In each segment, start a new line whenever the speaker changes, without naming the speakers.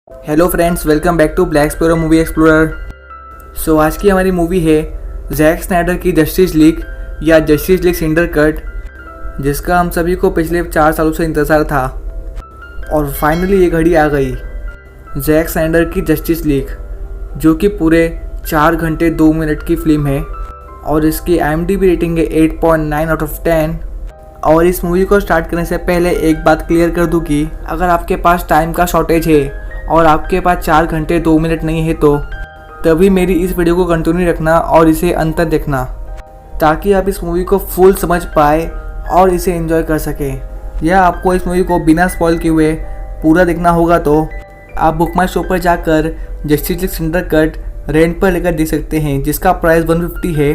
Hello friends, welcome back to black explorer movie explorer. So आज की हमारी movie है जैक स्नाइडर की जस्टिस लीग या जस्टिस लीग सिंडर कट, जिसका हम सभी को पिछले 4 सालों से इंतज़ार था और फाइनली ये घड़ी आ गई। जैक स्नाइडर की जस्टिस लीग, जो कि पूरे 4 घंटे 2 मिनट की फिल्म है और इसकी IMDb रेटिंग है 8.9 आउट ऑफ 10। और इस मूवी को स्टार्ट करने से पहले एक बात क्लियर कर दूं कि अगर आपके पास टाइम का शॉर्टेज है और आपके पास 4 घंटे 2 मिनट नहीं है तो तभी मेरी इस वीडियो को कंटिन्यू रखना और इसे अंत तक देखना, ताकि आप इस मूवी को फुल समझ पाए और इसे एंजॉय कर सकें। या आपको इस मूवी को बिना स्पॉइल किए हुए पूरा देखना होगा तो आप बुक माई शो पर जाकर justice League Snyder cut rent पर लेकर देख सकते हैं, जिसका प्राइस 150 है,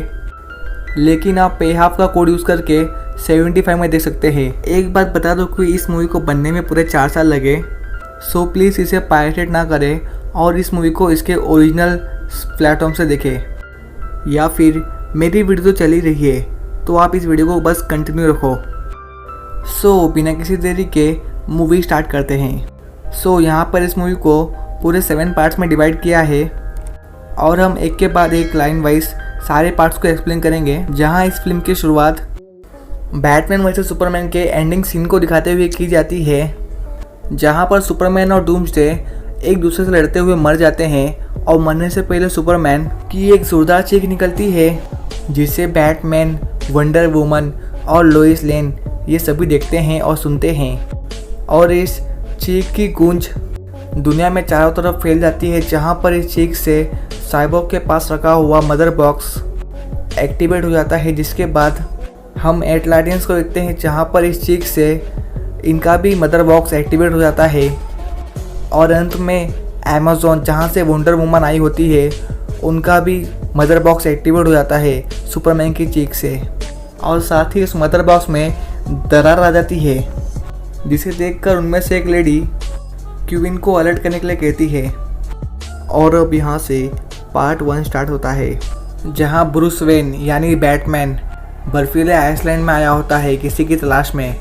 लेकिन आप पे हाफ का कोड यूज़ करके 75 में देख सकते हैं। एक बात बता दो कि इस मूवी को बनने में पूरे 4 साल लगे, सो प्लीज़ इसे पायरेट ना करें और इस मूवी को इसके ओरिजिनल प्लेटफॉर्म से देखें। या फिर मेरी वीडियो तो चल ही रही है तो आप इस वीडियो को बस कंटिन्यू रखो। सो बिना किसी देरी के मूवी स्टार्ट करते हैं। सो यहाँ पर इस मूवी को पूरे 7 पार्ट्स में डिवाइड किया है और हम एक के बाद एक लाइन वाइज सारे पार्ट्स को एक्सप्लेन करेंगे। जहाँ इस फिल्म की शुरुआत बैटमैन वर्सेस सुपरमैन के एंडिंग सीन को दिखाते हुए की जाती है, जहाँ पर सुपरमैन और डूम्सडे एक दूसरे से लड़ते हुए मर जाते हैं और मरने से पहले सुपरमैन की एक जोरदार चीख निकलती है, जिसे बैटमैन, वंडर वुमन और लोइस लेन ये सभी देखते हैं और सुनते हैं। और इस चीख की गूंज दुनिया में चारों तरफ फैल जाती है, जहाँ पर इस चीख से साइबॉर्ग के पास रखा हुआ मदर बॉक्स एक्टिवेट हो जाता है। जिसके बाद हम एटलांटियंस को देखते हैं, जहाँ पर इस चीख से इनका भी मदर बॉक्स एक्टिवेट हो जाता है। और अंत में अमेज़न, जहाँ से वंडर वुमन आई होती है, उनका भी मदर बॉक्स एक्टिवेट हो जाता है सुपरमैन की चीख से। और साथ ही उस मदर बॉक्स में दरार आ जाती है, जिसे देखकर उनमें से एक लेडी क्वीन को अलर्ट करने के लिए कहती है। और अब यहाँ से पार्ट 1 स्टार्ट होता है, जहाँ ब्रूस वेन यानी बैटमैन बर्फीले आइसलैंड में आया होता है किसी की तलाश में।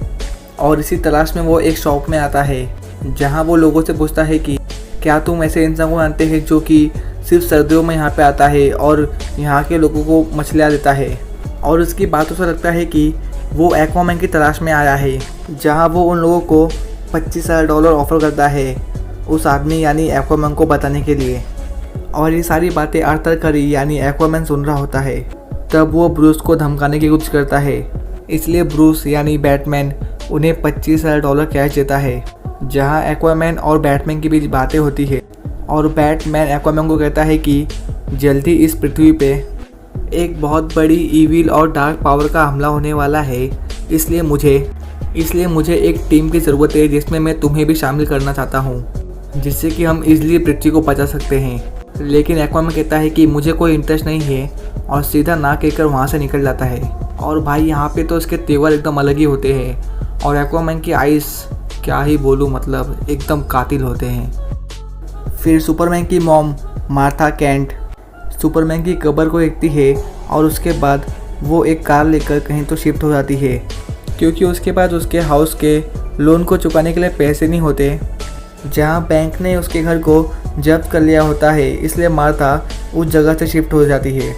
और इसी तलाश में वो एक शॉप में आता है, जहाँ वो लोगों से पूछता है कि क्या तुम ऐसे इंसान को जानते हैं जो कि सिर्फ सर्दियों में यहाँ पे आता है और यहाँ के लोगों को मछलियाँ देता है। और उसकी बातों से लगता है कि वो एक्वामैन की तलाश में आया है, जहाँ वो उन लोगों को $25,000 ऑफर करता है उस आदमी यानी एक्वामैन को बताने के लिए। और ये सारी बातें आर्थर करी यानी एक्वामैन सुन रहा होता है। तब वो ब्रूस को धमकाने की कोशिश करता है, इसलिए ब्रूस यानी बैटमैन उन्हें $25,000 कैश देता है। जहां एक्वामैन और बैटमैन के बीच बातें होती है और बैटमैन एक्वामैन को कहता है कि जल्दी इस पृथ्वी पे एक बहुत बड़ी ईविल और डार्क पावर का हमला होने वाला है, इसलिए मुझे एक टीम की ज़रूरत है, जिसमें मैं तुम्हें भी शामिल करना चाहता हूँ, जिससे कि हम इजीली पृथ्वी को बचा सकते हैं। लेकिन एक्वामैन कहता है कि मुझे कोई इंटरेस्ट नहीं है और सीधा ना कहकर वहाँ से निकल जाता है। और भाई यहाँ पे तो इसके तेवर एकदम अलग ही होते हैं और एक्वामैन की आइज़ क्या ही बोलूँ, मतलब एकदम कातिल होते हैं। फिर सुपरमैन की मॉम मार्था केंट सुपरमैन की कब्र को देखती है और उसके बाद वो एक कार लेकर कहीं तो शिफ्ट हो जाती है, क्योंकि उसके बाद उसके हाउस के लोन को चुकाने के लिए पैसे नहीं होते, जहाँ बैंक ने उसके घर को जब्त कर लिया होता है। इसलिए मार्था उस जगह से शिफ्ट हो जाती है।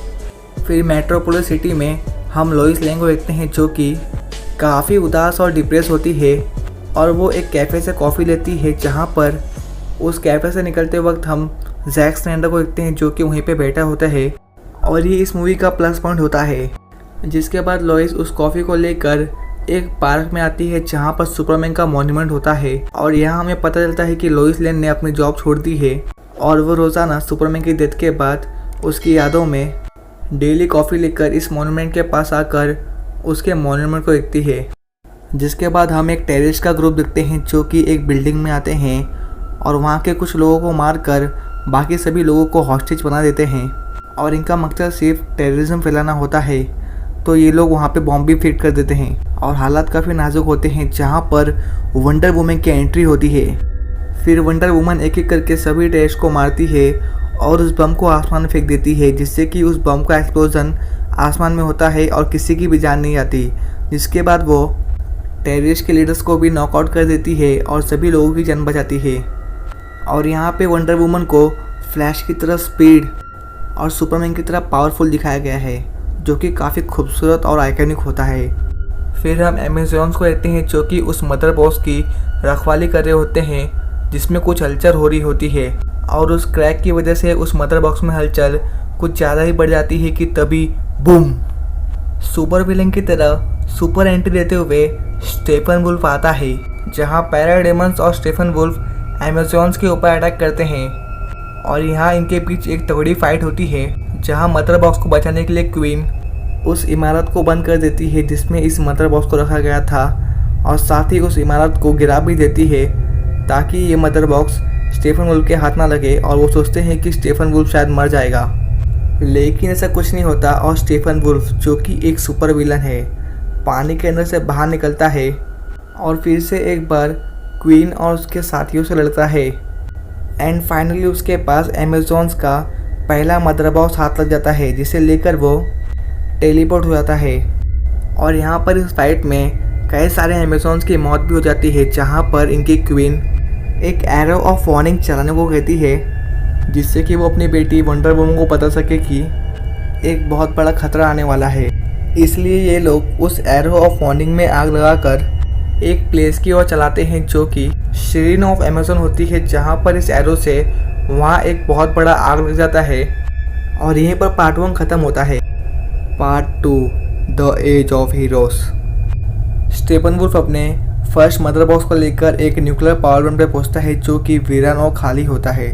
फिर मेट्रोपोलिस सिटी में हम लोइस लेन को देखते हैं, जो कि काफ़ी उदास और डिप्रेस होती है और वो एक कैफ़े से कॉफ़ी लेती है। जहाँ पर उस कैफ़े से निकलते वक्त हम जैक स्नाइडर को देखते हैं, जो कि वहीं पे बैठा होता है और ये इस मूवी का प्लस पॉइंट होता है। जिसके बाद लोइस उस कॉफ़ी को लेकर एक पार्क में आती है, जहाँ पर सुपरमैन का मॉन्यूमेंट होता है। और यहाँ हमें पता चलता है कि लोइस लेन ने अपनी जॉब छोड़ दी है और वो रोज़ाना सुपरमैन की डेथ के बाद उसकी यादों में डेली कॉफ़ी लेकर इस मॉन्यूमेंट के पास आकर उसके मॉन्यूमेंट को देखती है। जिसके बाद हम एक टेररिस्ट का ग्रुप देखते हैं, जो कि एक बिल्डिंग में आते हैं और वहाँ के कुछ लोगों को मारकर बाकी सभी लोगों को हॉस्टेज बना देते हैं। और इनका मकसद सिर्फ टेररिज्म फैलाना होता है, तो ये लोग वहाँ पे बॉम्ब भी फिट कर देते हैं और हालात काफ़ी नाजुक होते हैं, जहाँ पर वंडर वुमन की एंट्री होती है। फिर वंडर वुमन एक एक करके सभी टेररिस्ट को मारती है और उस बम को आसमान में फेंक देती है, जिससे कि उस बम का एक्सप्लोजन आसमान में होता है और किसी की भी जान नहीं आती। जिसके बाद वो टेररिस्ट के लीडर्स को भी नॉकआउट कर देती है और सभी लोगों की जान बचाती है। और यहाँ पे वंडर वुमन को फ्लैश की तरह स्पीड और सुपरमैन की तरह पावरफुल दिखाया गया है, जो कि काफ़ी खूबसूरत और आइकॉनिक होता है। फिर हम अमेज़ॉन्स को देखते हैं जो कि उस मदर बॉक्स की रखवाली कर रहे होते हैं जिसमें कुछ हलचल हो रही होती है, और उस क्रैक की वजह से उस मदर बॉक्स में हलचल कुछ ज़्यादा ही बढ़ जाती है कि तभी बूम, सुपर विलन की तरह सुपर एंट्री देते हुए स्टेफन वुल्फ आता है, जहां पैराडेमन्स और स्टेफन वुल्फ अमेज़ॉन्स के ऊपर अटैक करते हैं। और यहाँ इनके बीच एक तगड़ी फाइट होती है, जहां मदर बॉक्स को बचाने के लिए क्वीन उस इमारत को बंद कर देती है जिसमें इस मदर बॉक्स को रखा गया था, और साथ ही उस इमारत को गिरा भी देती है ताकि ये मदर बॉक्स स्टेफन वुल्फ के हाथ ना लगे, और वो सोचते हैं कि स्टेफन वुल्फ शायद मर जाएगा। लेकिन ऐसा कुछ नहीं होता, और स्टेफन वुल्फ जो कि एक सुपर विलन है पानी के अंदर से बाहर निकलता है और फिर से एक बार क्वीन और उसके साथियों से लड़ता है। एंड फाइनली उसके पास अमेज़ॉन्स का पहला मदर बॉक्स हाथ लग जाता है, जिसे लेकर वो टेलीपोर्ट हो जाता है। और यहाँ पर इस फाइट में कई सारे अमेज़ॉन्स की मौत भी हो जाती है, जहाँ पर इनकी क्वीन एक एरो ऑफ वार्निंग चलाने को कहती है, जिससे कि वो अपनी बेटी वंडर वुमन को बता सके कि एक बहुत बड़ा खतरा आने वाला है। इसलिए ये लोग उस एरो ऑफ वार्निंग में आग लगाकर एक प्लेस की ओर चलाते हैं जो कि श्रीन ऑफ अमेज़न होती है, जहाँ पर इस एरो से वहाँ एक बहुत बड़ा आग लग जाता है। और यहीं पर पार्ट 1 ख़त्म होता है। Part 2 the age of heroes. Steppenwolf अपने फर्स्ट मदर बॉक्स को लेकर एक न्यूक्लियर पावर प्लांट पर पहुँचता है जो कि वीरान और खाली होता है,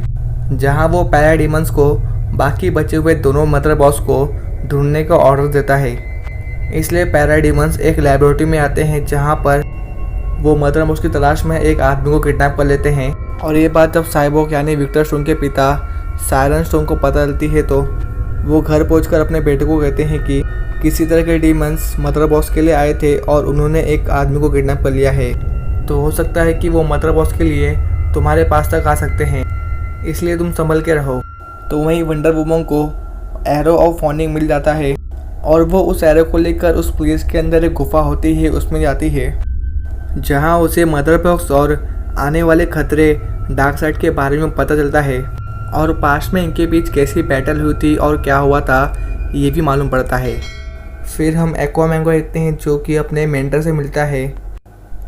जहाँ वो पैराडीमंस को बाकी बचे हुए दोनों मदर बॉक्स को ढूंढने का ऑर्डर देता है। इसलिए पैराडीमंस एक लेबोरेटरी में आते हैं, जहाँ पर वो मदर बॉक्स की तलाश में एक आदमी को किडनैप कर लेते हैं। और ये बात जब साइबोर्ग यानी विक्टर स्टोन के पिता सायरन स्टोन को पता चलती है, तो वो घर पहुंचकर अपने बेटे को कहते हैं कि किसी तरह के डीमंस मदर बॉक्स के लिए आए थे और उन्होंने एक आदमी को किडनैप कर लिया है, तो हो सकता है कि वो मदर बॉक्स के लिए तुम्हारे पास तक आ सकते हैं, इसलिए तुम संभल के रहो। तो वहीं वंडर वुमन को एरो ऑफ वार्निंग मिल जाता है, और वो उस एरो को लेकर उस प्लेस के अंदर एक गुफा होती है उसमें जाती है, जहां उसे मदर बॉक्स और आने वाले खतरे डार्क साइड के बारे में पता चलता है, और पास्ट में इनके बीच कैसी बैटल हुई थी और क्या हुआ था ये भी मालूम पड़ता है। फिर हम एक्वामैन को देखते हैं जो कि अपने मेंटर से मिलता है,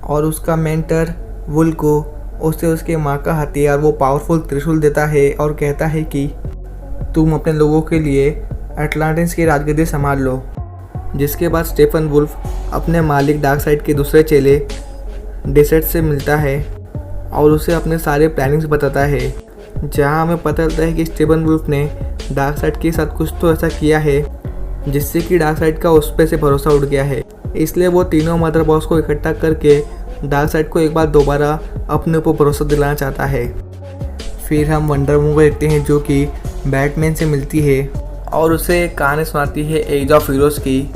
और उसका मेंटर वुल को उसे उसके माँ का हथियार वो पावरफुल त्रिशूल देता है और कहता है कि तुम अपने लोगों के लिए अटलांटिस की राजगद्दी संभाल लो। जिसके बाद स्टेफन वुल्फ अपने मालिक डार्क साइड के दूसरे चेले डेसेट से मिलता है और उसे अपने सारे प्लानिंग्स बताता है, जहां हमें पता चलता है कि स्टेफन वुल्फ ने डार्क साइड के साथ कुछ तो ऐसा किया है जिससे कि डार्क साइड का उस पर से भरोसा उठ गया है। इसलिए वो तीनों मदर बॉक्स को इकट्ठा करके डार्क साइड को एक बार दोबारा अपने ऊपर भरोसा दिलाना चाहता है। फिर हम वंडर वुमन को देखते हैं जो कि बैटमैन से मिलती है और उसे एक कहानी सुनाती है एज ऑफ हीरोज़ की,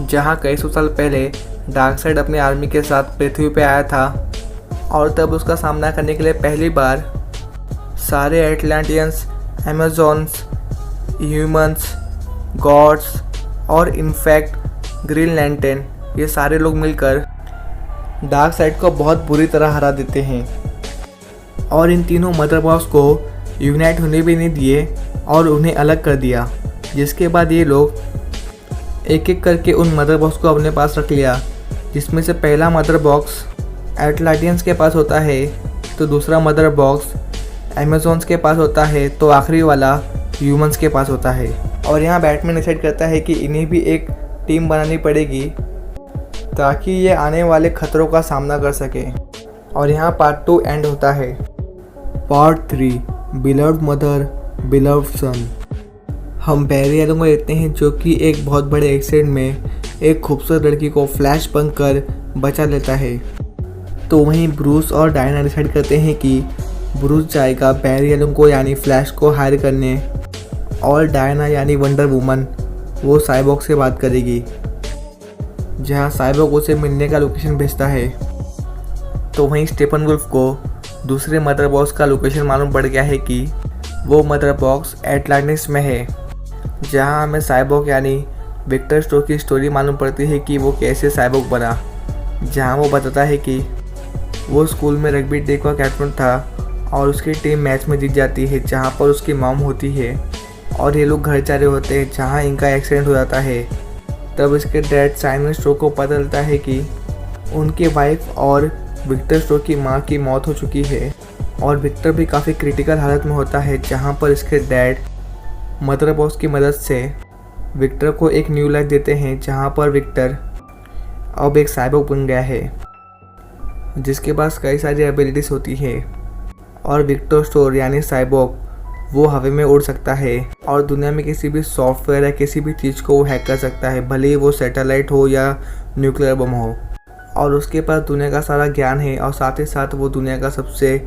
जहाँ कई सौ साल पहले डार्क साइड अपनी आर्मी के साथ पृथ्वी पे आया था, और तब उसका सामना करने के लिए पहली बार सारे एटलांटियंस, अमेज़ॉन्स, ह्यूमंस, गॉड्स और इनफैक्ट ग्रीन लैंटर्न, ये सारे लोग मिलकर डार्क साइड को बहुत बुरी तरह हरा देते हैं, और इन तीनों मदर बॉक्स को यूनाइट होने भी नहीं दिए और उन्हें अलग कर दिया। जिसके बाद ये लोग एक एक करके उन मदर बॉक्स को अपने पास रख लिया, जिसमें से पहला मदर बॉक्स एटलांटियंस के पास होता है, तो दूसरा मदर बॉक्स अमेज़ॉन्स के पास होता है, तो आखिरी वाला ह्यूमंस के पास होता है। और यहाँ बैटमैन डिसाइड करता है कि इन्हें भी एक टीम बनानी पड़ेगी ताकि ये आने वाले खतरों का सामना कर सके। और यहाँ पार्ट 2 एंड होता है। पार्ट 3 बिलव्ड मदर बिलव्ड सन। हम बैरी एलन को देखते हैं जो कि एक बहुत बड़े एक्सीडेंट में एक खूबसूरत लड़की को फ्लैश बनकर बचा लेता है। तो वहीं ब्रूस और डायना डिसाइड करते हैं कि ब्रूस जाएगा बैरी एलन को यानी फ्लैश को हायर करने, और डायना यानी वंडर वुमन वो साइबॉर्ग से बात करेगी, जहां साइबॉर्ग उसे मिलने का लोकेशन भेजता है। तो वहीं स्टेफन वुल्फ को दूसरे मदर बॉक्स का लोकेशन मालूम पड़ गया है कि वो मदर बॉक्स एटलांटिस में है, जहां हमें साइबॉर्ग यानी विक्टर स्टोन की स्टोरी मालूम पड़ती है कि वो कैसे साइबॉर्ग बना, जहां वो बताता है कि वो स्कूल में रग्बी डे का कैप्टन था और उसकी टीम मैच में जीत जाती है जहाँ पर उसकी मॉम होती है और ये लोग घर जा रहे होते हैं जहाँ इनका एक्सीडेंट हो जाता है। तब इसके डैड साइमन स्ट्रो को पता चलता है कि उनकी वाइफ और विक्टर स्ट्रो की माँ की मौत हो चुकी है और विक्टर भी काफ़ी क्रिटिकल हालत में होता है, जहाँ पर इसके डैड मदर बॉक्स की मदद से विक्टर को एक न्यू लाइफ देते हैं, जहाँ पर विक्टर अब एक साइबोर्ग बन गया है जिसके पास कई सारी एबिलिटीज़ होती है। और विक्टर स्टोर यानी साइबोर्ग वो हवा में उड़ सकता है और दुनिया में किसी भी सॉफ्टवेयर या किसी भी चीज़ को वो हैक कर सकता है, भले ही वो सैटेलाइट हो या न्यूक्लियर बम हो। और उसके पास दुनिया का सारा ज्ञान है और साथ ही साथ वो दुनिया का सबसे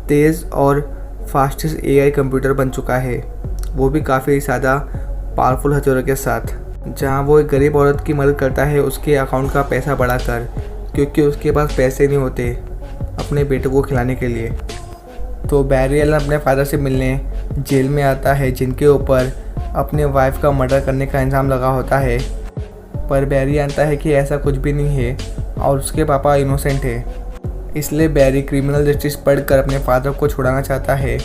तेज़ और फास्टेस्ट एआई कंप्यूटर बन चुका है, वो भी काफ़ी ज़्यादा पावरफुल हथियारों के साथ। जहाँ वो एक गरीब औरत की मदद करता है उसके अकाउंट का पैसा बढ़ाकर, क्योंकि उसके पास पैसे नहीं होते अपने बेटे को खिलाने के लिए। तो बैरी एलन अपने फादर से मिलने जेल में आता है जिनके ऊपर अपने वाइफ का मर्डर करने का इल्ज़ाम लगा होता है, पर बैरी जानता है कि ऐसा कुछ भी नहीं है और उसके पापा इनोसेंट है। इसलिए बैरी क्रिमिनल जस्टिस पढ़कर अपने फादर को छुड़ाना चाहता है,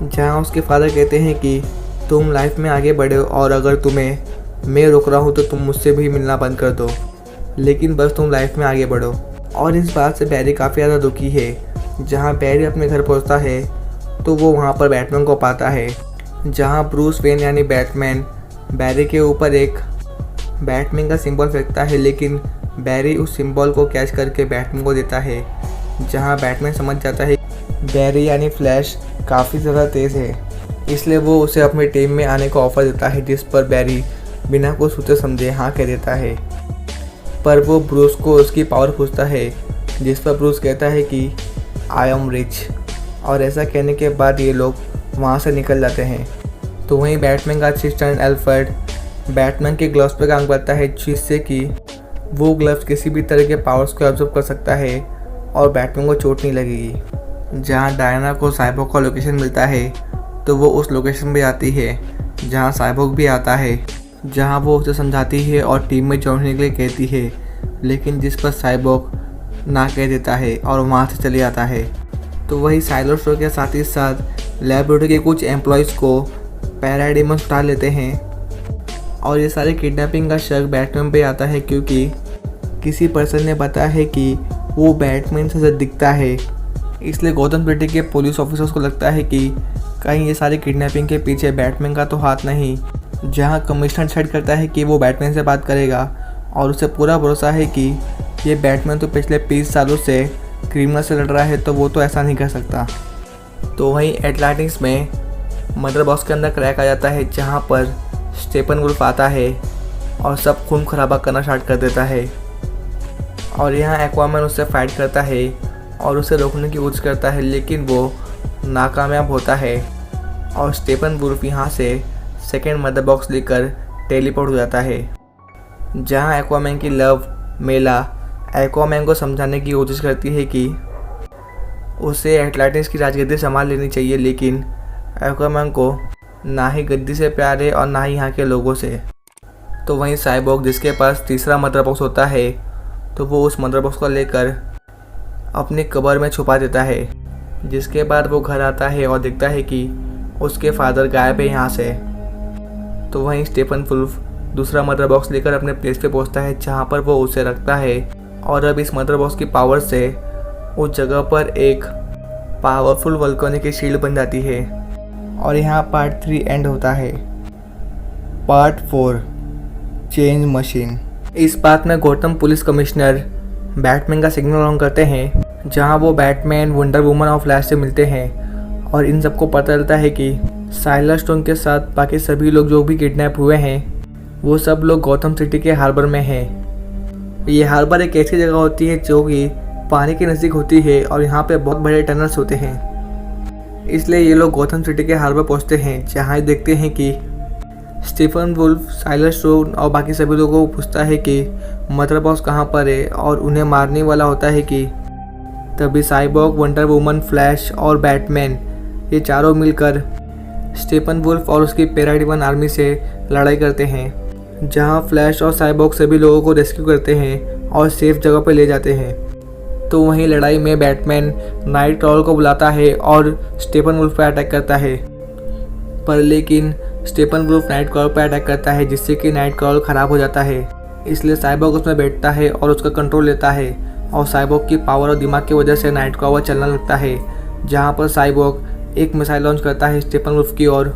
जहाँ उसके फादर कहते हैं कि तुम लाइफ में आगे बढ़े और अगर तुम्हें मैं रोक रहा हूँ तो तुम मुझसे भी मिलना बंद कर दो, लेकिन बस तुम लाइफ में आगे बढ़ो। और इस बात से बैरी काफ़ी ज़्यादा दुखी है। जहाँ बैरी अपने घर पहुँचता है तो वो वहाँ पर बैटमैन को पाता है, जहाँ ब्रूस वेन यानी बैटमैन बैरी के ऊपर एक बैटमैन का सिंबल फेंकता है, लेकिन बैरी उस सिंबल को कैच करके बैटमैन को देता है, जहाँ बैटमैन समझ जाता है बैरी यानी फ्लैश काफ़ी ज़्यादा तेज़ है, इसलिए वो उसे अपनी टीम में आने का ऑफ़र देता है, जिस पर बैरी बिना कुछ सोचे समझे हाँ कह देता है। पर वो ब्रूस को उसकी पावर पूछता है, जिस पर ब्रूस कहता है कि आई एम रिच, और ऐसा कहने के बाद ये लोग वहाँ से निकल जाते हैं। तो वहीं बैटमैन का असिस्टेंट एल्फ्रेड बैटमैन के ग्लव्स पर काम करता है, जिससे कि वो ग्लव्स किसी भी तरह के पावर्स को ऑब्जर्व कर सकता है और बैटमैन को चोट नहीं लगेगी। जहाँ डायना को साइबोर्ग का लोकेशन मिलता है तो वो उस लोकेशन पे आती है जहाँ साइबोर्ग भी आता है, जहाँ वो उसे समझाती है और टीम में जोड़ने के लिए कहती है, लेकिन जिस पर साइबोर्ग ना कह देता है और वहाँ से चले जाता है। तो वही साइलो स्टोर के साथ ही साथ लैबोरेटरी के कुछ एम्प्लॉयज़ को पैराडाइमस उठा लेते हैं और ये सारे किडनैपिंग का शक बैटमैन पे आता है, क्योंकि किसी पर्सन ने बताया है कि वो बैटमैन से दिखता है। इसलिए गौतम सिटी के पुलिस ऑफिसर्स को लगता है कि कहीं ये सारे किडनैपिंग के पीछे बैटमैन का तो हाथ नहीं। जहाँ कमिश्नर डिसाइड करता है कि वो बैटमैन से बात करेगा और उसे पूरा भरोसा है कि ये बैटमैन तो पिछले 20 सालों से क्रिमिनल से लड़ रहा है, तो वो तो ऐसा नहीं कर सकता। तो वहीं एटलांटिस में मदर बॉक्स के अंदर क्रैक आ जाता है, जहाँ पर स्टेफन वुल्फ आता है और सब खून खराबा करना स्टार्ट कर देता है। और यहाँ एक्वामैन उससे फाइट करता है और उसे रोकने की कोशिश करता है, लेकिन वो नाकामयाब होता है और स्टेफन वुल्फ यहाँ से सेकेंड मदर बॉक्स लेकर टेलीपोर्ट हो जाता है, जहाँ एक्वामैन की लव मेला एक्वामैन को समझाने की कोशिश करती है कि उसे एटलांटिस की राजगद्दी संभाल लेनी चाहिए, लेकिन एक्वामैन को ना ही गद्दी से प्यार है और ना ही यहाँ के लोगों से। तो वहीं साइबोर्ग जिसके पास तीसरा मदर बॉक्स होता है, तो वो उस मदर बॉक्स को लेकर अपनी कब्र में छुपा देता है, जिसके बाद वो घर आता है और देखता है कि उसके फादर गायब है यहाँ से। तो वहीं स्टेफन वुल्फ दूसरा मदर बॉक्स लेकर अपने प्लेस पे पहुँचता है, जहाँ पर वो उसे रखता है और अब इस मदर बॉक्स की पावर से उस जगह पर एक पावरफुल वोल्केनिक की शील्ड बन जाती है। और यहाँ पार्ट 3 एंड होता है। Part 4 change machine. इस बात में गौतम पुलिस कमिश्नर बैटमैन का सिग्नल ऑन करते हैं, जहाँ वो बैटमैन, वंडर वुमन और फ्लैश से मिलते हैं और इन सबको पता चलता है कि साइलर स्टोन के साथ बाकी सभी लोग जो भी किडनैप हुए हैं वो सब लोग गौतम सिटी के हार्बर में हैं। ये हार्बर एक ऐसी जगह होती है जो कि पानी के नज़दीक होती है और यहाँ पे बहुत बड़े टनल्स होते हैं। इसलिए ये लोग गौतम सिटी के हार्बर पहुँचते हैं, जहाँ देखते हैं कि स्टीफन वुल्फ साइलर स्टोन और बाकी सभी लोगों को पूछता है कि मदर बॉक्स कहाँ पर है और उन्हें मारने वाला होता है कि तभी साइबोर्ग, वंडर वुमन, फ्लैश और बैटमैन ये चारों मिलकर स्टीफन वुल्फ और उसकी पैराडाइमस आर्मी से लड़ाई करते हैं, जहां फ्लैश और साइबोर्ग सभी लोगों को रेस्क्यू करते हैं और सेफ जगह पर ले जाते हैं। तो वहीं लड़ाई में बैटमैन नाइट क्रॉलर को बुलाता है और स्टेफन वुल्फ पर अटैक करता है, पर लेकिन स्टेफन वुल्फ नाइट क्रॉलर पर अटैक करता है जिससे कि नाइट क्रॉलर ख़राब हो जाता है। इसलिए साइबॉर्ग उसमें बैठता है और उसका कंट्रोल लेता है और साइबॉर्ग की पावर और दिमाग की वजह से नाइट क्रॉलर चलने लगता है, जहाँ पर साइबॉर्ग एक मिसाइल लॉन्च करता है स्टेफन वुल्फ की ओर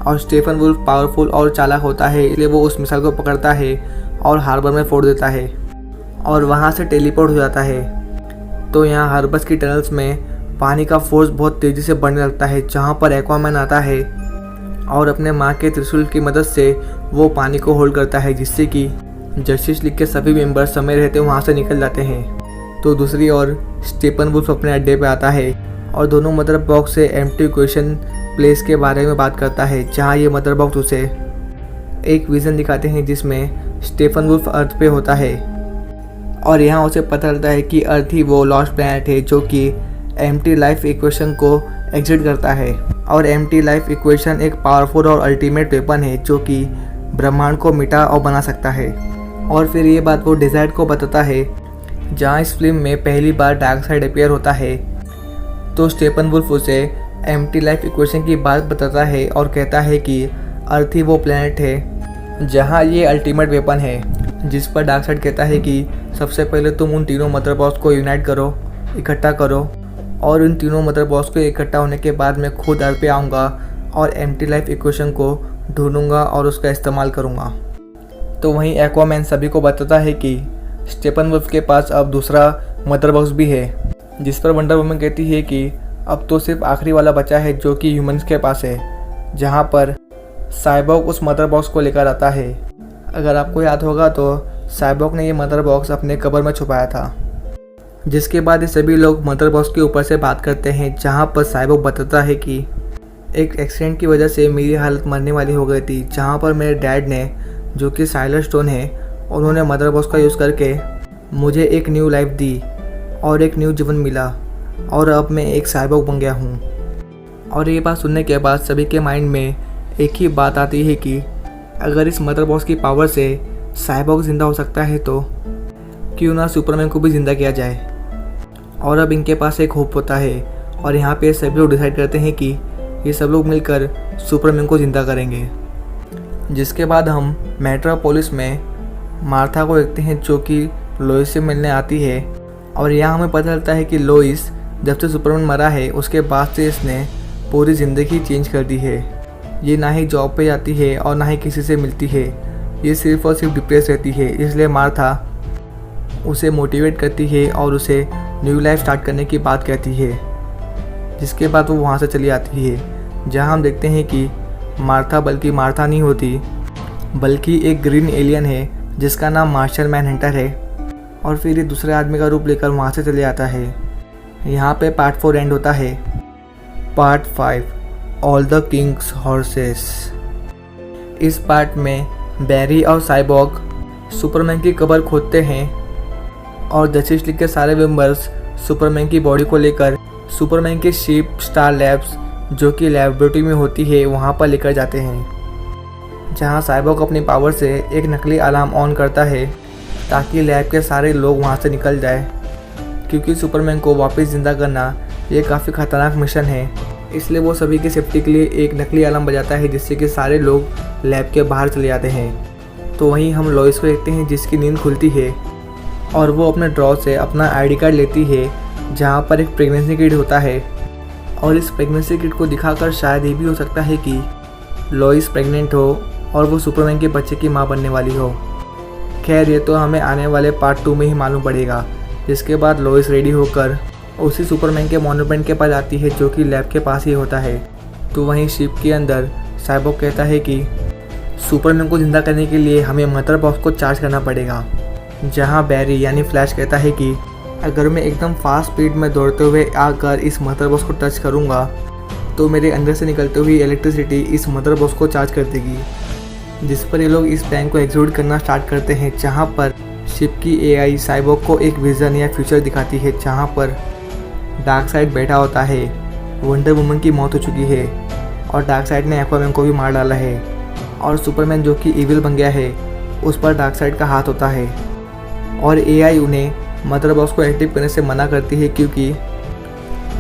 और स्टेफन वुल्फ पावरफुल और चालाक होता है, इसलिए वो उस मिसाइल को पकड़ता है और हार्बर में फोड़ देता है और वहाँ से टेलीपोर्ट हो जाता है। तो यहाँ हार्बर की टनल्स में पानी का फोर्स बहुत तेज़ी से बढ़ने लगता है, जहाँ पर एक्वामैन आता है और अपने माँ के त्रिशूल की मदद से वो पानी को होल्ड करता है, जिससे कि जस्टिस लीग के सभी मेंबर समय रहते वहाँ से निकल जाते हैं। तो दूसरी ओर स्टेफन वुल्फ अपने अड्डे पे आता है और दोनों मदर बॉक्स से एम्प्टी इक्वेशन प्लेस के बारे में बात करता है, जहाँ ये मदर बॉक्स उसे एक विज़न दिखाते हैं जिसमें स्टेफन वुल्फ अर्थ पे होता है और यहाँ उसे पता चलता है कि अर्थ ही वो लॉस्ट प्लैनेट है जो कि एम्प्टी लाइफ इक्वेशन को एग्जिट करता है। और एम्प्टी लाइफ इक्वेशन एक पावरफुल और अल्टीमेट वेपन है जो कि ब्रह्मांड को मिटा और बना सकता है। और फिर ये बात वो डिज़ाइड को बताता है, जहाँ इस फिल्म में पहली बार डार्कसाइड अपीयर होता है। तो स्टेफन वुल्फ उसे एम्प्टी लाइफ इक्वेशन की बात बताता है और कहता है कि अर्थ ही वो प्लैनेट है जहाँ ये अल्टीमेट वेपन है, जिस पर डार्कसाइड कहता है कि सबसे पहले तुम उन तीनों मदर बॉक्स को यूनाइट करो, इकट्ठा करो, और उन तीनों मदर बॉक्स को इकट्ठा होने के बाद मैं खुद अर्थ पे आऊँगा और एम्प्टी लाइफ इक्वेशन को ढूंढूंगा और उसका इस्तेमाल करूँगा। तो वहीं एक्वामैन सभी को बताता है कि स्टेफन वुल्फ के पास अब दूसरा मदर बॉक्स भी है, जिस पर वंडर वुमन कहती है कि अब तो सिर्फ आखिरी वाला बचा है जो कि ह्यूमंस के पास है, जहाँ पर साइबॉर्ग उस मदर बॉक्स को लेकर आता है। अगर आपको याद होगा तो साइबॉर्ग ने ये मदर बॉक्स अपने कब्र में छुपाया था। जिसके बाद ये सभी लोग मदर बॉक्स के ऊपर से बात करते हैं, जहाँ पर साइबॉर्ग बताता है कि एक एक्सीडेंट की वजह से मेरी हालत मरने वाली हो गई थी, जहाँ पर मेरे डैड ने, जो कि साइलर स्टोन है, उन्होंने मदर बॉक्स का यूज़ करके मुझे एक न्यू लाइफ दी और एक न्यू जीवन मिला और अब मैं एक साइबॉर्ग बन गया हूँ। और ये बात सुनने के बाद सभी के माइंड में एक ही बात आती है कि अगर इस मदर बॉक्स की पावर से साइबॉर्ग ज़िंदा हो सकता है तो क्यों ना सुपरमैन को भी ज़िंदा किया जाए। और अब इनके पास एक होप होता है और यहाँ पे सभी लोग डिसाइड करते हैं कि ये सब लोग मिलकर सुपरमैन को ज़िंदा करेंगे। जिसके बाद हम मेट्रोपोलिस में मार्था को देखते हैं जो कि लोइस से मिलने आती है और यहाँ हमें पता चलता है कि लोइस जब से सुपरमैन मरा है उसके बाद से इसने पूरी ज़िंदगी चेंज कर दी है। ये ना ही जॉब पे जाती है और ना ही किसी से मिलती है, ये सिर्फ और सिर्फ डिप्रेस रहती है। इसलिए मार्था उसे मोटिवेट करती है और उसे न्यू लाइफ स्टार्ट करने की बात कहती है, जिसके बाद वो वहाँ से चली आती है। जहाँ हम देखते हैं कि मार्था बल्कि मार्था नहीं होती बल्कि एक ग्रीन एलियन है जिसका नाम मार्शल मैनहंटर है और फिर ये दूसरे आदमी का रूप लेकर वहाँ से चले आता है। यहाँ पे पार्ट 4 एंड होता है। Part 5 all the Kings horses. इस पार्ट में बैरी और साइबॉर्ग सुपरमैन की कब्र खोदते हैं और जस्टिस लीग के सारे मेंबर्स सुपरमैन की बॉडी को लेकर सुपरमैन की शिप स्टार लैब्स, जो कि लैबोरेटरी में होती है, वहाँ पर लेकर जाते हैं। जहाँ साइबॉर्ग अपनी पावर से एक नकली अलार्म ऑन करता है ताकि लैब के सारे लोग वहाँ से निकल जाए, क्योंकि सुपरमैन को वापस ज़िंदा करना ये काफ़ी ख़तरनाक मिशन है। इसलिए वो सभी की सेफ्टी के लिए एक नकली अलार्म बजाता है जिससे कि सारे लोग लैब के बाहर चले जाते हैं। तो वहीं हम लोइस को देखते हैं जिसकी नींद खुलती है और वो अपने ड्रॉ से अपना आईडी कार्ड लेती है जहाँ पर एक प्रेगनेंसी किट होता है और इस प्रेगनेंसी किट को दिखाकर शायद ये भी हो सकता है कि लोइस प्रेग्नेंट हो और वो सुपरमैन के बच्चे की माँ बनने वाली हो। खैर ये तो हमें आने वाले पार्ट 2 में ही मालूम पड़ेगा। जिसके बाद लोइस रेडी होकर उसी सुपरमैन के मॉन्यूमेंट के पास आती है जो कि लैब के पास ही होता है। तो वहीं शिप के अंदर साइबॉर्ग कहता है कि सुपरमैन को ज़िंदा करने के लिए हमें मदर बॉक्स को चार्ज करना पड़ेगा। जहां बैरी यानी फ्लैश कहता है कि अगर मैं एकदम फास्ट स्पीड में दौड़ते हुए आकर इस मदर बॉक्स को टच करूंगा तो मेरे अंदर से निकलते हुई इलेक्ट्रिसिटी इस मदर बॉक्स को चार्ज कर देगी। जिस पर ये लोग इस प्लान को एग्जीक्यूट करना स्टार्ट करते हैं, जहाँ पर शिप की एआई साइबॉर्ग को एक विज़न या फ्यूचर दिखाती है जहाँ पर डार्कसाइड बैठा होता है। वंडर वुमन की मौत हो चुकी है और डार्कसाइड ने एक्वामैन को भी मार डाला है और सुपरमैन जो कि इविल बन गया है उस पर डार्कसाइड का हाथ होता है और एआई उन्हें मदर बॉक्स को एक्टिव करने से मना करती है, क्योंकि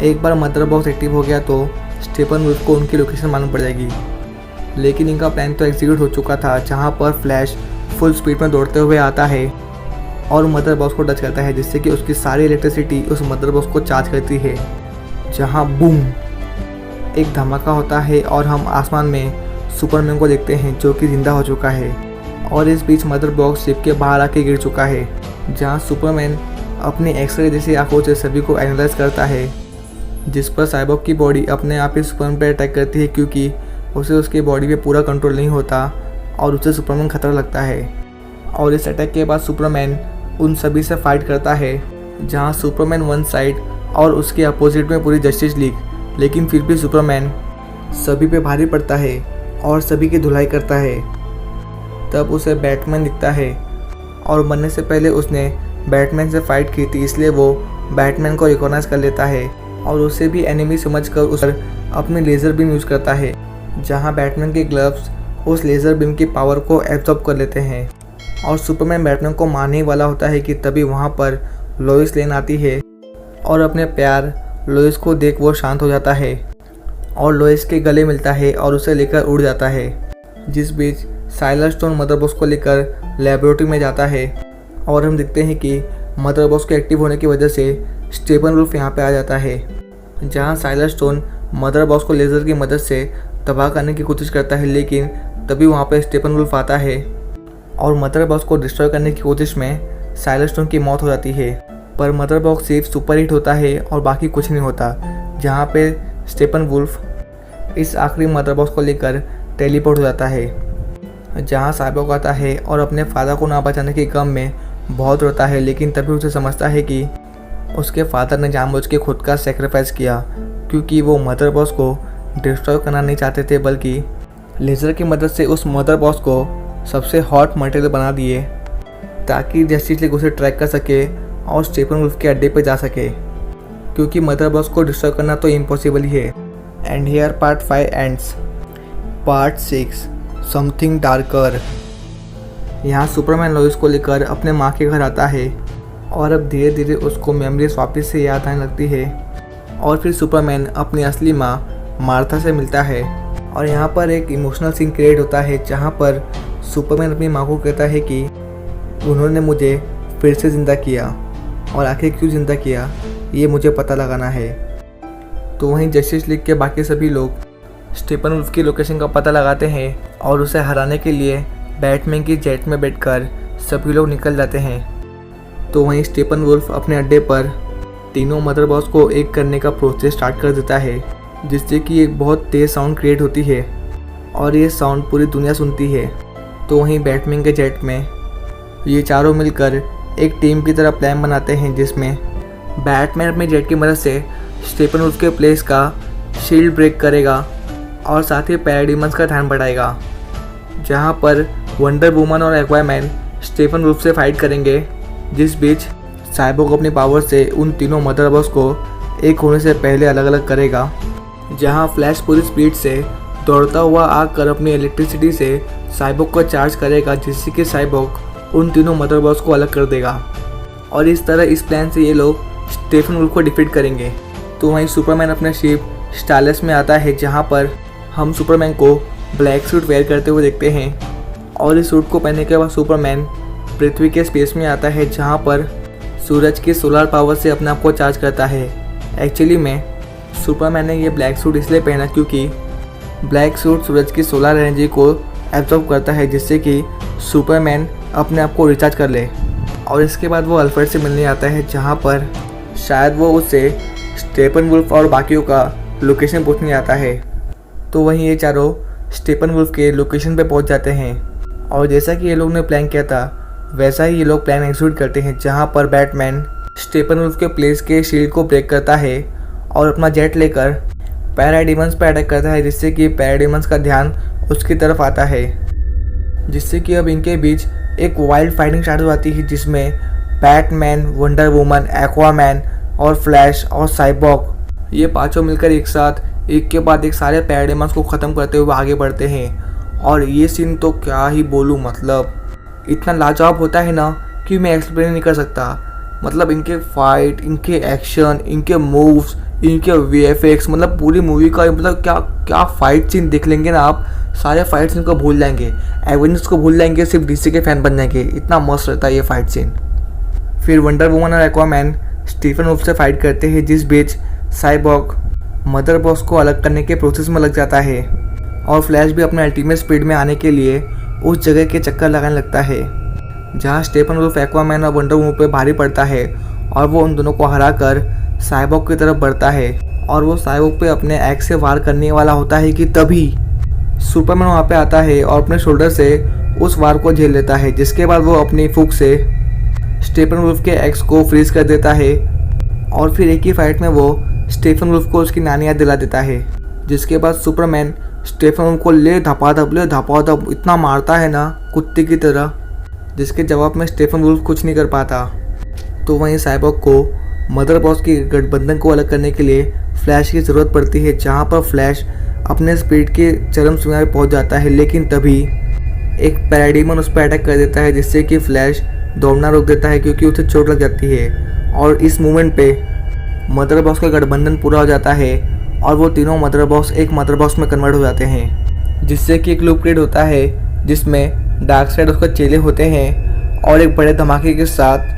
एक बार मदर बॉक्स एक्टिव हो गया तो स्टीफन वुल्फ को उनकी लोकेशन मालूम पड़ जाएगी। लेकिन इनका प्लान तो एग्जीक्यूट हो चुका था, जहाँ पर फ्लैश फुल स्पीड में दौड़ते हुए आता है और मदर बॉक्स को टच करता है, जिससे कि उसकी सारी इलेक्ट्रिसिटी उस मदर बॉक्स को चार्ज करती है। जहाँ बूम एक धमाका होता है और हम आसमान में सुपरमैन को देखते हैं, जो कि जिंदा हो चुका है। और इस बीच मदर बॉक्स शिप के बाहर आके गिर चुका है, जहाँ सुपरमैन अपनी एक्सरे जैसी आंखों से सभी को एनालाइज करता है, जिस पर साइबॉर्ग की बॉडी अपने आप ही सुपरमैन पर अटैक करती है, क्योंकि उसे उसकी बॉडी पे पूरा कंट्रोल नहीं होता और उसे सुपरमैन खतरा लगता है। और इस अटैक के बाद सुपरमैन उन सभी से फाइट करता है, जहाँ सुपरमैन वन साइड और उसके अपोजिट में पूरी जस्टिस लीग। लेकिन फिर भी सुपरमैन सभी पे भारी पड़ता है और सभी की धुलाई करता है। तब उसे बैटमैन दिखता है और मरने से पहले उसने बैटमैन से फाइट की थी, इसलिए वो बैटमैन को रिकॉग्नाइज कर लेता है और उसे भी एनिमी समझकर उस पर अपनी लेज़र बीम यूज़ करता है, जहां बैटमैन के ग्लव्स उस लेज़र बीम की पावर को एब्जॉर्ब कर लेते हैं। और सुपरमैन बैटमैन को मारने ही वाला होता है कि तभी वहां पर लोइस लेन आती है और अपने प्यार लोइस को देख वो शांत हो जाता है और लोइस के गले मिलता है और उसे लेकर उड़ जाता है। जिस बीच साइलर स्टोन मदर बॉक्स को लेकर लेबोरेटरी में जाता है और हम देखते हैं कि मदर बॉक्स के एक्टिव होने की वजह से स्टीफन वुल्फ यहाँ पे आ जाता है, जहाँ साइलर स्टोन मदर बॉक्स को लेज़र की मदद से तबाह करने की कोशिश करता है। लेकिन तभी वहाँ पे स्टीफन वुल्फ आता है और मदर बॉक्स को डिस्ट्रॉय करने की कोशिश में साइलर स्टोन की मौत हो जाती है। पर मदर बॉक्स सिर्फ सुपर हिट होता है और बाकी कुछ नहीं होता, जहाँ पे स्टीफन वुल्फ इस आखिरी मदर बॉक्स को लेकर टेलीपोर्ट हो जाता है, जहाँ साइबॉर्ग आता है और अपने फादर को ना बचाने के गम में बहुत रोता है। लेकिन तभी उसे समझता है कि उसके फादर ने जानबूझ के खुद का सेक्रीफाइस किया, क्योंकि वो मदर बॉक्स को डिस्ट्रॉय करना नहीं चाहते थे, बल्कि लेज़र की मदद से उस मदर बॉक्स को सबसे हॉट मटेरियल बना दिए, ताकि जस्टिस लीग उसे ट्रैक कर सके और स्टीफन वुल्फ के अड्डे पर जा सके, क्योंकि मदर बॉक्स को डिस्ट्रॉय करना तो इम्पॉसिबल ही है। And here part 5 ends. Part 6 something darker. यहाँ सुपरमैन लोइस को लेकर अपने माँ के घर आता है और अब धीरे धीरे उसको मेमोरीज वापस से याद आने लगती है। और फिर सुपरमैन अपनी असली माँ मार्था से मिलता है और यहाँ पर एक इमोशनल सीन क्रिएट होता है, जहाँ पर सुपरमैन अपनी माँ को कहता है कि उन्होंने मुझे फिर से ज़िंदा किया और आखिर क्यों ज़िंदा किया ये मुझे पता लगाना है। तो वहीं जस्टिस लीग के बाकी सभी लोग स्टीफन वुल्फ की लोकेशन का पता लगाते हैं और उसे हराने के लिए बैटमैन की जेट में बैठकर सभी लोग निकल जाते हैं। तो वहीं स्टीफन वुल्फ अपने अड्डे पर तीनों मदर बॉक्स को एक करने का प्रोसेस स्टार्ट कर देता है, जिससे कि एक बहुत तेज़ साउंड क्रिएट होती है और ये साउंड पूरी दुनिया सुनती है। तो वहीं बैटमैन के जेट में ये चारों मिलकर एक टीम की तरह प्लान बनाते हैं, जिसमें बैटमैन अपनी जेट की मदद से स्टीफन वुल्फ के प्लेस का शील्ड ब्रेक करेगा और साथ ही पैराडाइमस का ध्यान बढ़ाएगा, जहां पर वंडर वुमन और एक्वामैन स्टीफन वुल्फ से फाइट करेंगे। जिस बीच साइबॉर्ग अपनी पावर से उन तीनों मदर बॉक्स को एक होने से पहले अलग अलग करेगा, जहां फ्लैश पूरी स्पीड से दौड़ता हुआ आकर अपनी इलेक्ट्रिसिटी से साइबॉर्ग को चार्ज करेगा, जिससे कि साइबॉर्ग उन तीनों मदर बॉक्स को अलग कर देगा। और इस तरह इस प्लान से ये लोग स्टीफन वुल्फ को डिफीट करेंगे। तो वहीं सुपरमैन अपने शिप स्टारलेस में आता है, जहां पर हम सुपरमैन को ब्लैक सूट वेयर करते हुए देखते हैं। और इस सूट को पहनने के बाद सुपरमैन पृथ्वी के स्पेस में आता है, जहां पर सूरज की सोलर पावर से अपने आप को चार्ज करता है। एक्चुअली में सुपरमैन ने ये ब्लैक सूट इसलिए पहना क्योंकि ब्लैक सूट सूरज की सोलर एनर्जी को एब्जॉर्ब करता है, जिससे कि सुपरमैन अपने आप को रिचार्ज कर ले। और इसके बाद वो अल्फ्रेड से मिलने आता है, जहाँ पर शायद वो उससे स्टीफन वुल्फ और बाकियों का लोकेशन पूछने आता है। तो वहीं ये चारों स्टीफन वुल्फ के लोकेशन पे पहुंच जाते हैं और जैसा कि ये लोग ने प्लान किया था वैसा ही ये लोग प्लान एग्जीक्यूट करते हैं, जहां पर बैटमैन स्टीफन वुल्फ के प्लेस के शील्ड को ब्रेक करता है और अपना जेट लेकर पैराडाइमस पर अटैक करता है, जिससे कि पैराडाइमस का ध्यान उसकी तरफ आता है, जिससे कि अब इनके बीच एक वाइल्ड फाइटिंग स्टार्ट हो जाती है, जिसमें बैटमैन, वंडर वुमन, एक्वामैन और फ्लैश और साइबॉर्ग ये पांचों मिलकर एक साथ एक के बाद एक सारे पैराडाइमस को ख़त्म करते हुए आगे बढ़ते हैं। और ये सीन तो क्या ही बोलूँ, मतलब इतना लाजवाब होता है ना कि मैं एक्सप्लेन नहीं कर सकता। मतलब इनके फाइट, इनके एक्शन, इनके मूव्स, इनके वीएफएक्स, मतलब पूरी मूवी का मतलब क्या क्या फाइट सीन देख लेंगे ना आप, सारे फाइट सीन को भूल जाएंगे, एवेंजर्स को भूल जाएंगे, सिर्फ डीसी के फैन बन जाएंगे, इतना मस्त रहता है ये फाइट सीन। फिर वंडर वुमन और एक्वामैन स्टीफन वुल्फ से फाइट करते हैं, जिस बीच साइबॉर्ग मदर बॉक्स को अलग करने के प्रोसेस में लग जाता है और फ्लैश भी अपने अल्टीमेट स्पीड में आने के लिए उस जगह के चक्कर लगाने लगता है जहां स्टीफन वुल्फ एक्वामैन और वंडर वुमन पे भारी पड़ता है और वो उन दोनों को हराकर साइबॉर्ग की तरफ बढ़ता है और वो साइबॉर्ग पे अपने एक्स से वार करने वाला होता है कि तभी सुपरमैन वहाँ पे आता है और अपने शोल्डर से उस वार को झेल लेता है, जिसके बाद वो अपनी फूंक से स्टीफन वुल्फ के एक्स को फ्रीज कर देता है और फिर एक ही फाइट में वो स्टीफन वुल्फ को उसकी नानी याद दिला देता है, जिसके बाद सुपरमैन स्टीफन वुल्फ को ले धपाधप इतना मारता है ना कुत्ते की तरह, जिसके जवाब में स्टीफन वुल्फ कुछ नहीं कर पाता। तो वहीं साइबॉर्ग को मदर बॉक्स की गठबंधन को अलग करने के लिए फ्लैश की ज़रूरत पड़ती है, जहां पर फ्लैश अपने स्पीड के चरम सीमा पर पहुंच जाता है, लेकिन तभी एक पैराडीमन उस पर अटैक कर देता है, जिससे कि फ्लैश दौड़ना रोक देता है क्योंकि उसे चोट लग जाती है। और इस मूवमेंट पे मदर बॉक्स का गठबंधन पूरा हो जाता है और वो तीनों मदर बॉक्स एक मदर बॉक्स में कन्वर्ट हो जाते हैं, जिससे कि एक लूप क्रिएट होता है जिसमें डार्कसाइड उसका चेले होते हैं और एक बड़े धमाके के साथ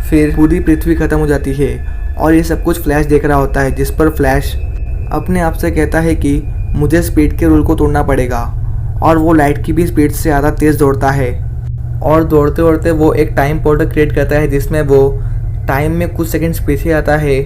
फिर पूरी पृथ्वी खत्म हो जाती है और ये सब कुछ फ्लैश देख रहा होता है, जिस पर फ्लैश अपने आप से कहता है कि मुझे स्पीड के रूल को तोड़ना पड़ेगा और वो लाइट की भी स्पीड से ज़्यादा तेज़ दौड़ता है और दौड़ते दौड़ते वो एक टाइम पोर्टल क्रिएट करता है, जिसमें वो टाइम में कुछ सेकंड्स पीछे आता है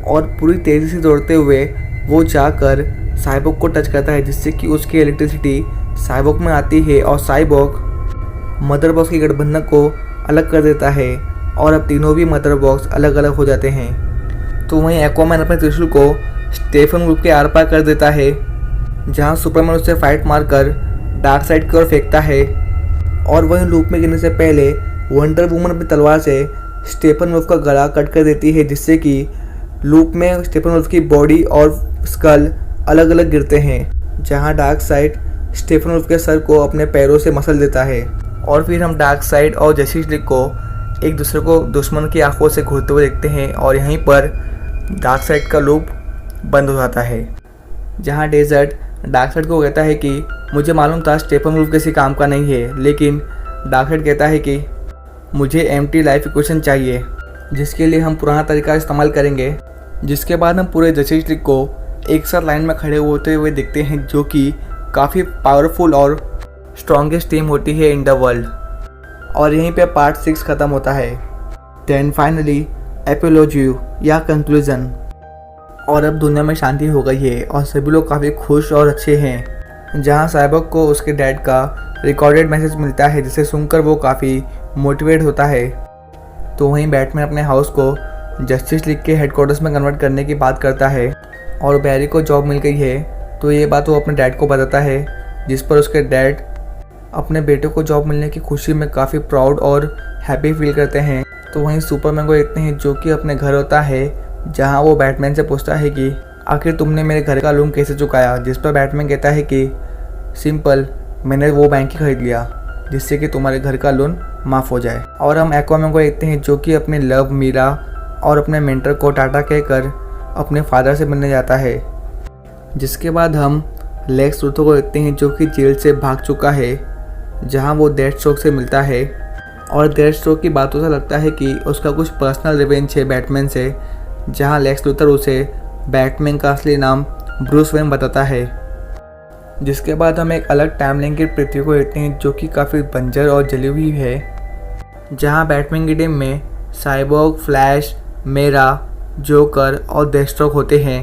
और पूरी तेज़ी से दौड़ते हुए वो जाकर साइबॉर्ग को टच करता है, जिससे कि उसकी इलेक्ट्रिसिटी साइबॉर्ग में आती है और साइबॉर्ग मदर बॉक्स के गठबंधन को अलग कर देता है और अब तीनों भी मदर बॉक्स अलग अलग हो जाते हैं। तो वहीं एक्वामैन अपने त्रिशूल को स्टीफन वुल्फ के आर पार कर देता है, जहां सुपरमैन उससे फाइट मारकर डार्कसाइड की ओर फेंकता है और वहीं लूप में गिरने से पहले वंडर वुमन अपनी तलवार से स्टीफन वुल्फ का गला कट कर देती है, जिससे कि लूप में स्टीफन वुल्फ की बॉडी और स्कल अलग अलग गिरते हैं, जहां डार्कसाइड स्टीफन वुल्फ के सर को अपने पैरों से मसल देता है और फिर हम डार्कसाइड और जस्टिस लीग को एक दूसरे को दुश्मन की आंखों से घूरते हुए देखते हैं और यहीं पर डार्कसाइड का लूप बंद हो जाता है, जहां डेजर्ट डार्कसाइड को कहता है कि मुझे मालूम था स्टीफन वुल्फ किसी काम का नहीं है, लेकिन डार्कसाइड कहता है कि मुझे एम्प्टी लाइफ इक्वेशन चाहिए, जिसके लिए हम पुराना तरीका इस्तेमाल करेंगे। जिसके बाद हम पूरे जस्टिस लीग को एक साथ लाइन में खड़े होते हुए देखते हैं, जो कि काफ़ी पावरफुल और स्ट्रॉन्गेस्ट टीम होती है इन द वर्ल्ड। और यहीं पे पार्ट 6 ख़त्म होता है। देन फाइनली एपिलॉजी या कंक्लूजन। और अब दुनिया में शांति हो गई है और सभी लोग काफ़ी खुश और अच्छे हैं, जहां साइबॉर्ग को उसके डैड का रिकॉर्डेड मैसेज मिलता है, जिसे सुनकर वो काफ़ी मोटिवेट होता है। तो वहीं बैटमैन अपने हाउस को जस्टिस लीग के हेडक्वार्टर्स में कन्वर्ट करने की बात करता है और बैरी को जॉब मिल गई है, तो ये बात वो अपने डैड को बताता है, जिस पर उसके डैड अपने बेटे को जॉब मिलने की खुशी में काफ़ी प्राउड और हैप्पी फील करते हैं। तो वहीं सुपरमैन को देखते हैं, जो कि अपने घर होता है, जहां वो बैटमैन से पूछता है कि आखिर तुमने मेरे घर का लोन कैसे चुकाया, जिस पर बैटमैन कहता है कि सिंपल, मैंने वो बैंक ही खरीद लिया जिससे कि तुम्हारे घर का लोन माफ़ हो जाए। और हम एक्वामैन को देखते हैं, जो कि अपने लव मीरा और अपने मेंटर को टाटा कहकर अपने फादर से मिलने जाता है। जिसके बाद हम लेक्स लूथर को देखते हैं, जो कि जेल से भाग चुका है, जहां वो डेथस्ट्रोक से मिलता है और डेथस्ट्रोक की बातों से लगता है कि उसका कुछ पर्सनल रिवेंज है बैटमैन से, जहां लेक्स लूथर उसे बैटमैन का असली नाम ब्रूस वेन बताता है। जिसके बाद हम एक अलग टाइमलाइन की पृथ्वी को देखते हैं, जो कि काफ़ी बंजर और जली हुई है, जहां बैटमैन की टीम में साइबॉर्ग, फ्लैश, मेरा, जोकर और डेथस्ट्रोक होते हैं।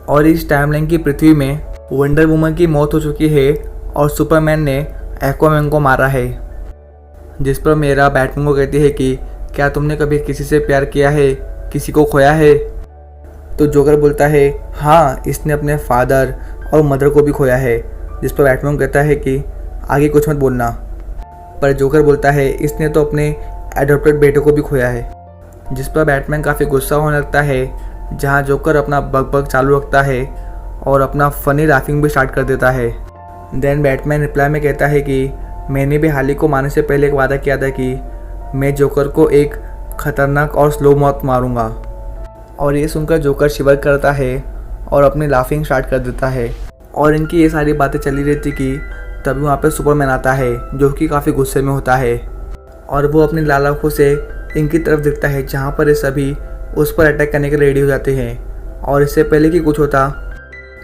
और इस टाइमलाइन की पृथ्वी में वंडर वुमन की मौत हो चुकी है और सुपरमैन ने एक्वामैन को मारा है। जिस पर मेरा बैटमैन को कहती है कि क्या तुमने कभी किसी से प्यार किया है, किसी को खोया है? तो जोकर बोलता है हाँ, इसने अपने फादर और मदर को भी खोया है। जिस पर बैटमैन कहता है कि आगे कुछ मत बोलना। पर जोकर बोलता है इसने तो अपने एडॉप्टेड बेटे को भी खोया है। जिस पर बैटमैन काफ़ी गुस्सा होने लगता है, जहां जोकर अपना बग चालू रखता है और अपना फनी लाफिंग भी स्टार्ट कर देता है। देन बैटमैन रिप्लाई में कहता है कि मैंने भी हार्ली को मारने से पहले एक वादा किया था कि मैं जोकर को एक खतरनाक और स्लो मौत मारूंगा। और ये सुनकर जोकर शिवर करता है और अपनी लाफिंग स्टार्ट कर देता है। और इनकी ये सारी बातें चली रहती कि तभी वहाँ पे सुपरमैन आता है जो कि काफ़ी गुस्से में होता है और वो अपनी लाल आँखों से इनकी तरफ देखता है जहाँ पर ये सभी उस पर अटैक करने के लिए रेडी हो जाते हैं। और इससे पहले कि कुछ होता,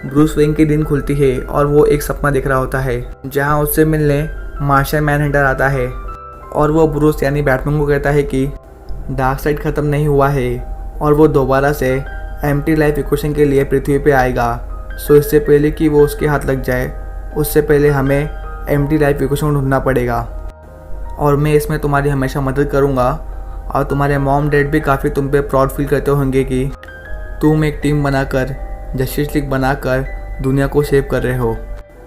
ब्रूस वेन की नींद खुलती है और वो एक सपना देख रहा होता है जहाँ उससे मिलने मार्शियन मैनहंटर आता है और वो ब्रूस यानी बैटमैन को कहता है कि डार्क साइड ख़त्म नहीं हुआ है और वो दोबारा से एम्प्टी लाइफ इक्वेशन के लिए पृथ्वी पे आएगा। सो इससे पहले कि वो उसके हाथ लग जाए उससे पहले हमें एम्प्टी लाइफ इक्वेशन ढूंढना पड़ेगा और मैं इसमें तुम्हारी हमेशा मदद करूँगा। और तुम्हारे मॉम डैड भी काफ़ी तुम पे प्राउड फील करते होंगे कि तुम एक टीम बनाकर जस्टिस लीग बनाकर दुनिया को सेव कर रहे हो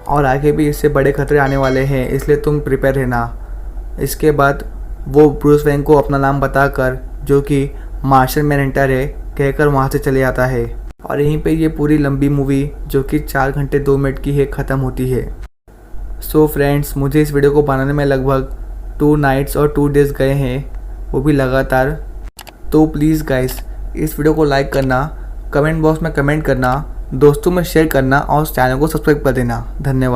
और आगे भी इससे बड़े खतरे आने वाले हैं, इसलिए तुम प्रिपेयर रहना। इसके बाद वो ब्रूस वेन को अपना नाम बताकर जो कि मार्शियन मैनहंटर है कहकर वहाँ से चले जाता है। और यहीं पे ये पूरी लंबी मूवी जो कि 4 घंटे 2 मिनट की है ख़त्म होती है। सो फ्रेंड्स, मुझे इस वीडियो को बनाने में लगभग 2 नाइट्स और 2 डेज़ गए हैं, वो भी लगातार। तो प्लीज़ गाइस इस वीडियो को लाइक करना, कमेंट बॉक्स में कमेंट करना, दोस्तों में शेयर करना और चैनल को सब्सक्राइब कर देना। धन्यवाद।